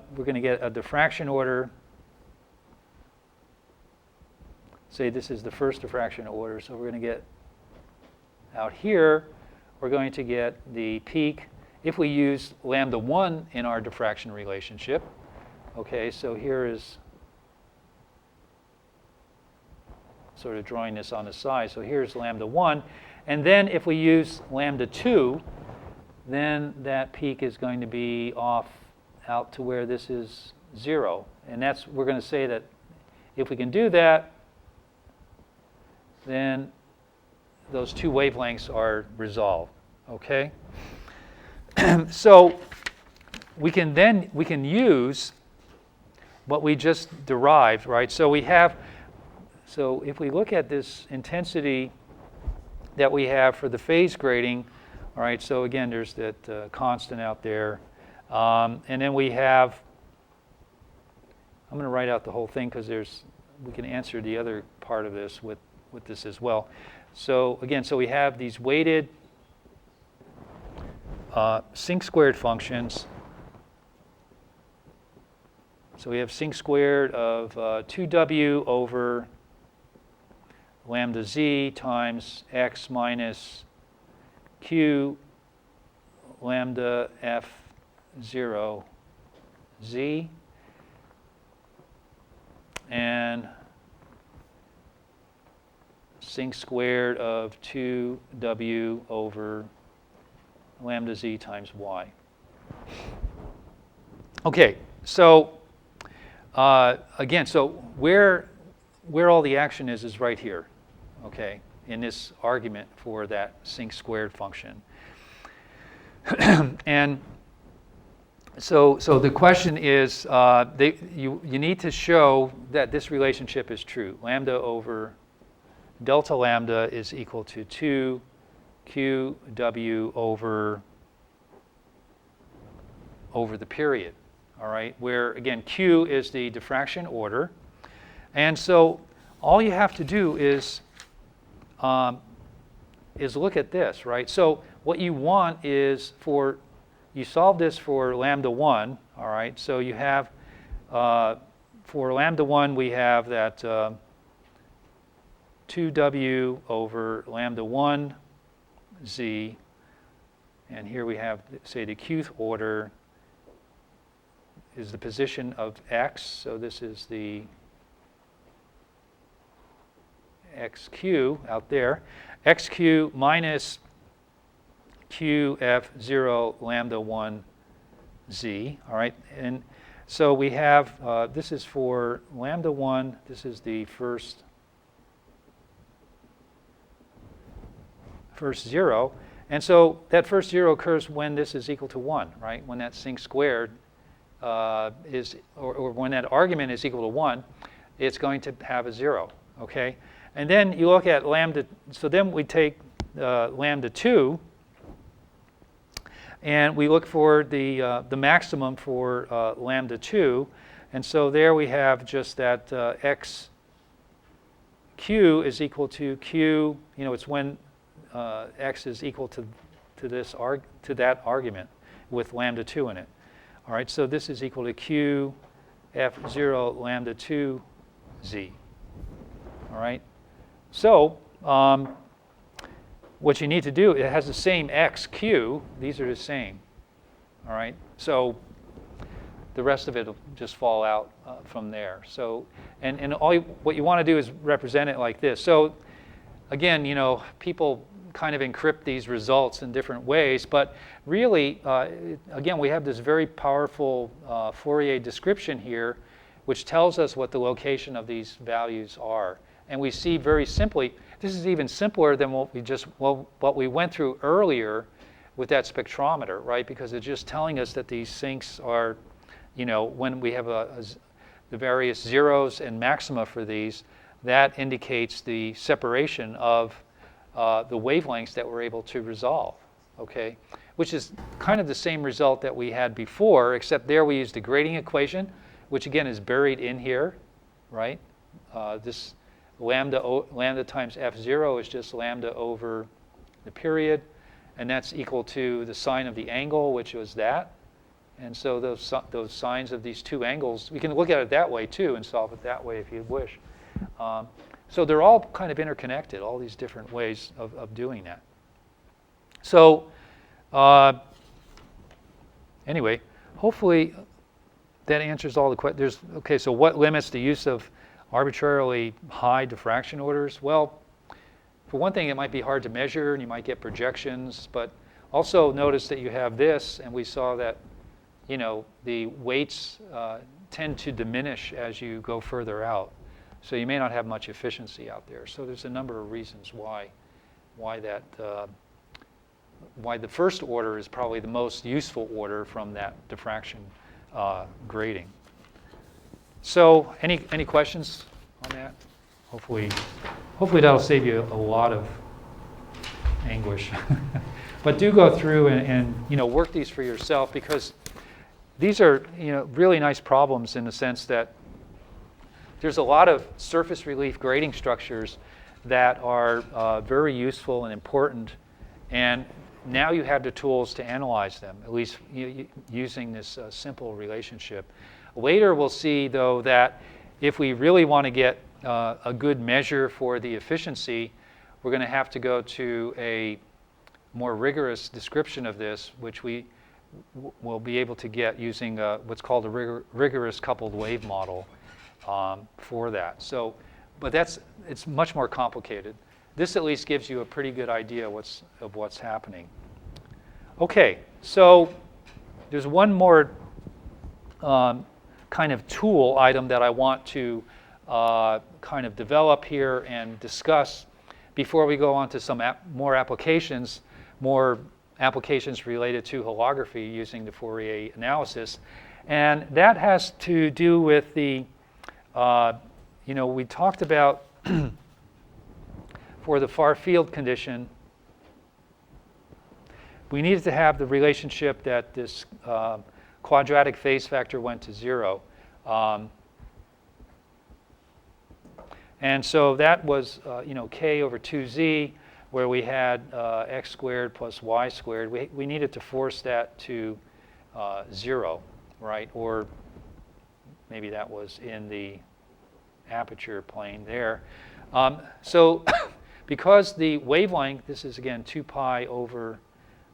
diffraction order. Say this is the first diffraction order, so we're going to get out here, we're going to get the peak if we use lambda 1 in our diffraction relationship. Okay, so here is sort of drawing this on the side. So here's lambda 1. And then if we use lambda 2, then that peak is going to be off out to where this is 0. And we're going to say that if we can do that, then those two wavelengths are resolved. Okay? So we can use what we just derived, right? So if we look at this intensity that we have for the phase grading, all right, so again, there's that constant out there. And then we have, I'm going to write out the whole thing because we can answer the other part of this with this as well. So again, so we have these weighted sinc squared functions. So we have sinc squared of 2w over lambda z times x minus q lambda f0 z, and sinc squared of 2w over lambda z times y. Okay, so again, so where all the action is right here, okay, in this argument for that sinc squared function. And so the question is, you need to show that this relationship is true. Lambda over delta lambda is equal to 2 qw over the period. All right, where again q is the diffraction order, and so all you have to do is look at this, right? So what you want is you solve this for lambda 1, all right? So you have for lambda 1 we have that 2w over lambda 1 z, and here we have, say, the qth order is the position of x, so this is the xq out there, xq minus qf0 lambda 1 z, all right? And so we have, this is for lambda 1, this is the first 0, and so that first 0 occurs when this is equal to 1, right? When that sinc squared or when that argument is equal to 1, it's going to have a 0, okay? And then you look at lambda, so then we take lambda 2, and we look for the maximum for lambda 2, and so there we have just that x q is equal to q, it's when x is equal to that argument with lambda 2 in it. All right, so this is equal to q f0 lambda 2 z. All right, so what you need to do, it has the same x q. These are the same. All right, so the rest of it will just fall out from there. So and what you want to do is represent it like this. So again, people kind of encrypt these results in different ways, but really, again, we have this very powerful Fourier description here, which tells us what the location of these values are. And we see very simply, this is even simpler than what we went through earlier with that spectrometer, right? Because it's just telling us that these sinks are, when we have the various zeros and maxima for these, that indicates the separation of the wavelengths that we're able to resolve, okay? Which is kind of the same result that we had before, except there we used the grading equation, which again is buried in here, right? This lambda times f0 is just lambda over the period, and that's equal to the sine of the angle, which was that. And so those sines of these two angles, we can look at it that way too and solve it that way if you wish. So they're all kind of interconnected, all these different ways of doing that. So anyway, hopefully that answers all the questions. Okay, so what limits the use of arbitrarily high diffraction orders? Well, for one thing, it might be hard to measure, and you might get projections. But also notice that you have this, and we saw that, you know, the weights tend to diminish as you go further out. So you may not have much efficiency out there. So there's a number of reasons why the first order is probably the most useful order from that diffraction grading. So any questions on that? Hopefully that'll save you a lot of anguish. But do go through and you know, work these for yourself, because these are, you know, really nice problems in the sense that there's a lot of surface relief grading structures that are very useful and important, and now you have the tools to analyze them, at least using this simple relationship. Later we'll see, though, that if we really want to get a good measure for the efficiency, we're going to have to go to a more rigorous description of this, which we will be able to get using what's called a rigorous coupled wave model for that. So, but it's much more complicated. This at least gives you a pretty good idea of what's happening. Okay, so there's one more kind of tool item that I want to kind of develop here and discuss before we go on to some more applications related to holography using the Fourier analysis. And that has to do with the, you know, we talked about for the far field condition, we needed to have the relationship that this quadratic phase factor went to 0. And so that was, you know, k over 2z, where we had x squared plus y squared. We needed to force that to 0, right? Or maybe that was in the aperture plane there. So because the wavelength, this is again 2 pi over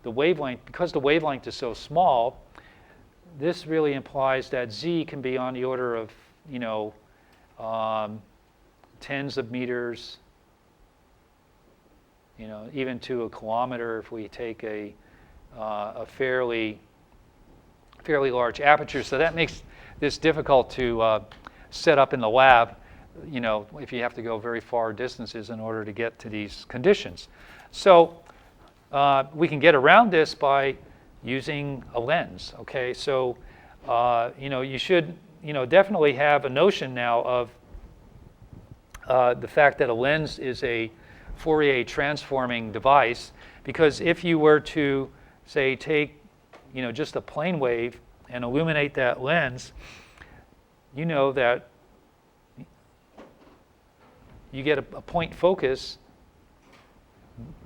the wavelength, because the wavelength is so small, this really implies that z can be on the order of, you know, tens of meters, you know, even to a kilometer if we take a fairly large aperture. So that makes this difficult to set up in the lab, you know, if you have to go very far distances in order to get to these conditions. So we can get around this by using a lens. Okay, so you know, you should, you know, definitely have a notion now of the fact that a lens is a Fourier transforming device, because if you were to, say, take, you know, just a plane wave and illuminate that lens, you know that you get a point focus,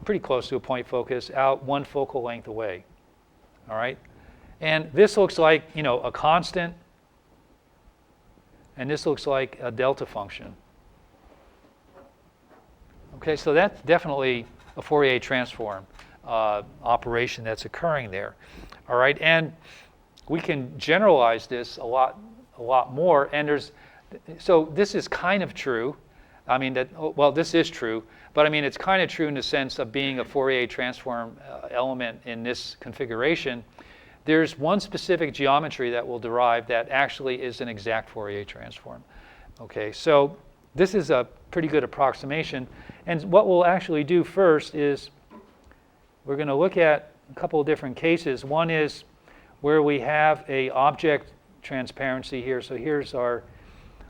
pretty close to a point focus, out one focal length away. All right? And this looks like, you know, a constant, and this looks like a delta function. Okay, so that's definitely a Fourier transform operation that's occurring there. All right, and we can generalize this a lot more. And so this is kind of true. I mean well, this is true, but I mean it's kind of true in the sense of being a Fourier transform element in this configuration. There's one specific geometry that will derive that actually is an exact Fourier transform. Okay, so this is a pretty good approximation. And what we'll actually do first is we're going to look at a couple of different cases. One is where we have a object transparency here. So here's our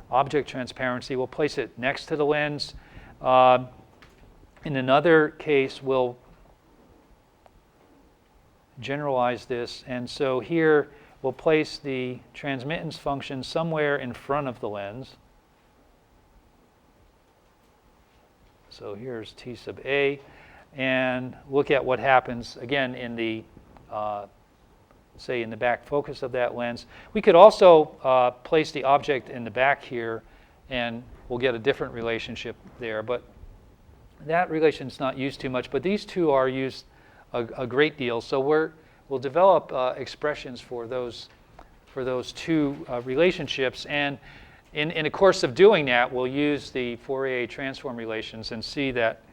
object transparency. We'll place it next to the lens. In another case, we'll generalize this. And so here we'll place the transmittance function somewhere in front of the lens. So here's T sub A, and look at what happens, again, in the, say, in the back focus of that lens. We could also place the object in the back here, and we'll get a different relationship there. But that relation is not used too much, but these two are used a great deal. So we'll develop expressions for those two relationships, and in the course of doing that, we'll use the Fourier transform relations and see that,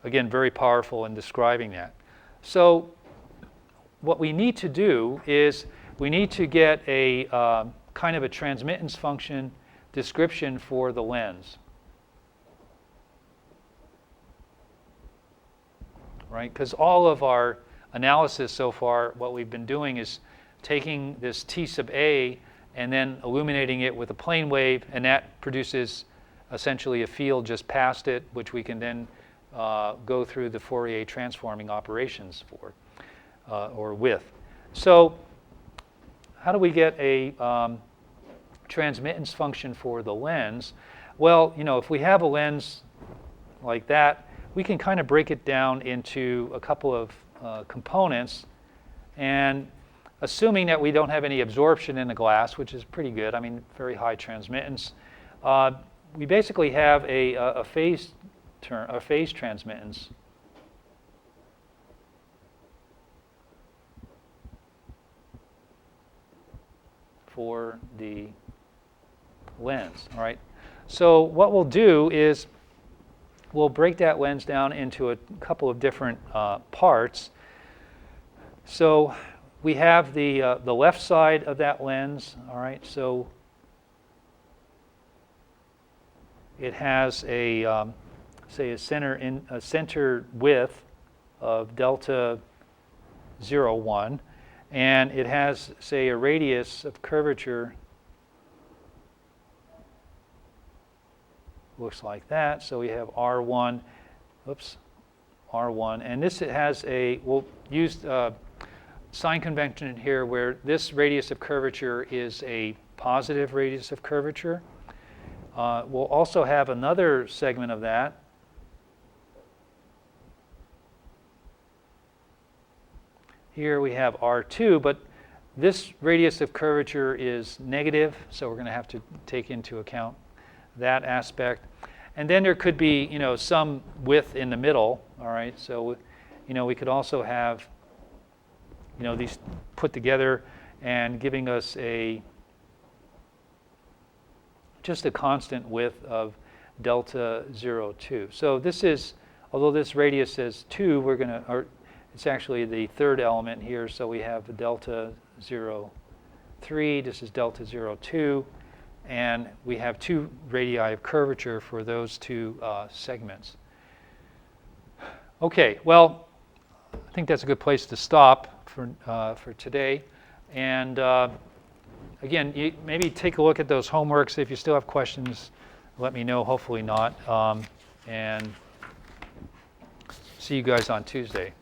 again, very powerful in describing that. So what we need to do is we need to get a kind of a transmittance function description for the lens. Right? Because all of our analysis so far, what we've been doing is taking this T sub A and then illuminating it with a plane wave, and that produces essentially a field just past it, which we can then go through the Fourier transforming operations for, or with. So how do we get a transmittance function for the lens? Well, if we have a lens like that, we can kind of break it down into a couple of components, and assuming that we don't have any absorption in the glass, which is pretty good, I mean, very high transmittance, we basically have a phase transmittance for the lens. All right. So what we'll do is we'll break that lens down into a couple of different parts. So we have the left side of that lens. All right. So it has a say a center width of delta 0, 1, and it has, say, a radius of curvature looks like that. So we have R1, R1, and this, it has we'll use sign convention here where this radius of curvature is a positive radius of curvature. We'll also have another segment of that. Here we have R2, but this radius of curvature is negative, so we're going to have to take into account that aspect. And then there could be, some width in the middle, all right? So, we could also have, these put together and giving us just a constant width of delta 0, 2. So this is, although this radius says 2, it's actually the third element here, so we have the delta 0, 3, this is delta 0, 2, and we have 2 radii of curvature for those two segments. Okay, well, I think that's a good place to stop for today. And again, maybe take a look at those homeworks. If you still have questions, let me know. Hopefully not. And see you guys on Tuesday.